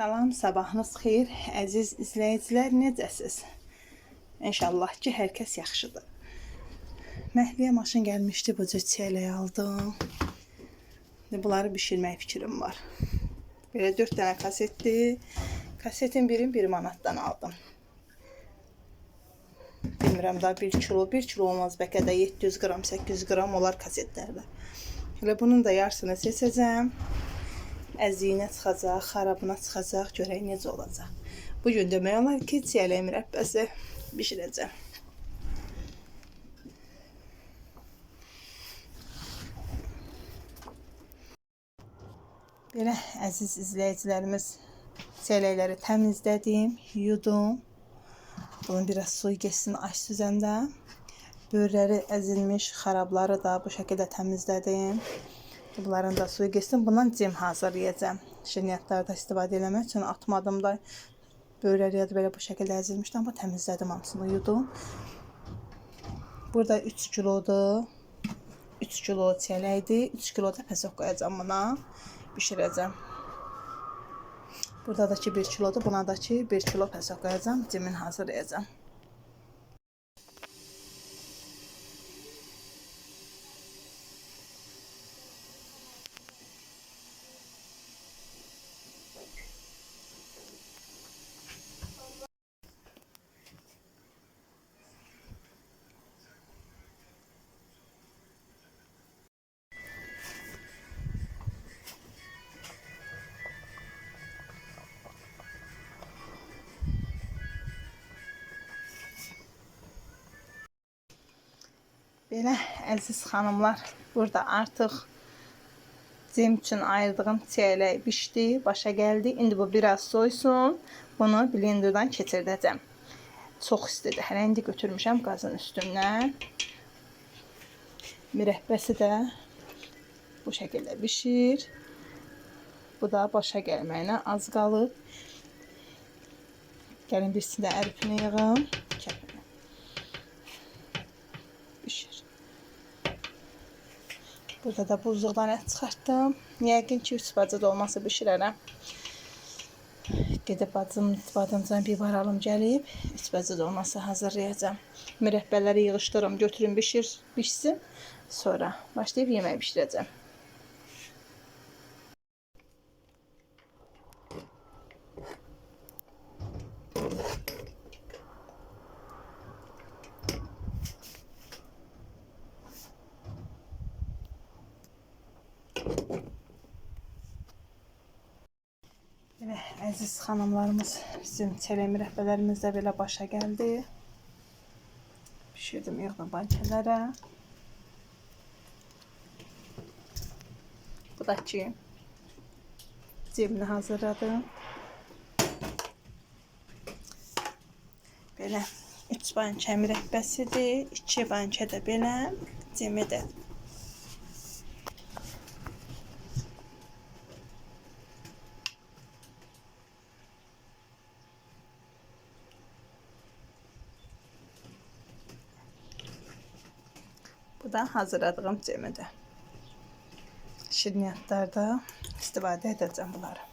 Salam, sabahınız xeyir, əziz izləyicilər, necəsiz? İnşallah ki, hər kəs yaxşıdır. Məhliyə maşın gəlmişdi, bu cür çiyələyi aldım. Bunları bişirmək fikrim var. Belə 4 dənə kasetdir. Kasetin birini 1 manatdan aldım. Bilmirəm da 1 kilo, 1 kilo olmaz, bəlkə də 700 qram, 800 qram olar kasetlərdə. Elə bunun da yarısını seçəcəm. Əziyinə çıxacaq, xarabına çıxacaq, görək necə olacaq. Bugün demək olar ki, çiyələk mürəbbəsi bişirəcəm. Belə əziz izləyicilərimiz, çiyələkləri təmizlədim, yudum. Bunun biraz suyu geçsin aş süzəndə. Böyürləri əzilmiş, xarabları da bu şəkildə təmizlədim. Bunların da suyu geçsin. Bundan cem hazırlayacağım. Şirniyyatlarda istifadə eləmək üçün atmadım da. Böyürləri ya da belə bu şəkildə əzilmişdi, amma təmizlədim, hamısını yudum. Burada 3 kilodur. 3 kilo çiyələkdir. 3 kilo da pəsək qoyacağım buna. Bişirəcəm. Burada da ki 1 kilodur. Buna da ki 1 kilo pəsək qoyacağım. Cemin hazırlayacağım. Belə əziz xanımlar, burada artıq cem üçün ayırdığım çiyələk bişdi, başa gəldi. İndi bu biraz soysun. Bunu blenderdan keçirdəcəm. Çox istidir. Hələ indi götürmüşəm qazın üstündən. Mürəbbəsi də bu şəkildə bişir. Bu da başa gəlməyinə az qalıb. Gəlin birisində ərifini yığım. Bişir. Burada da buzluqdan ət çıxartdım. Yəqin ki 3 bacı dolması bişirərəm. Gedib bacımcan bir baralım gəlib 3 bacı dolması hazırlayacağım. Mürəbbələri yığışdırım, götürüm bişsin. Sonra başlayıb yemək bişirəcəm. Belə əziz xanımlarımız, bizim çiyələk mürəbbələrimiz də belə başa gəldi. Pişirdim, yığdım bankalara. Bu da ki cemini hazırladım. Belə 3 banka mürəbbəsidir, 2 banka da belə cemidir. Bu da hazırladığım cemidir. Şirniyyatlarda istifadə edəcəm bunları.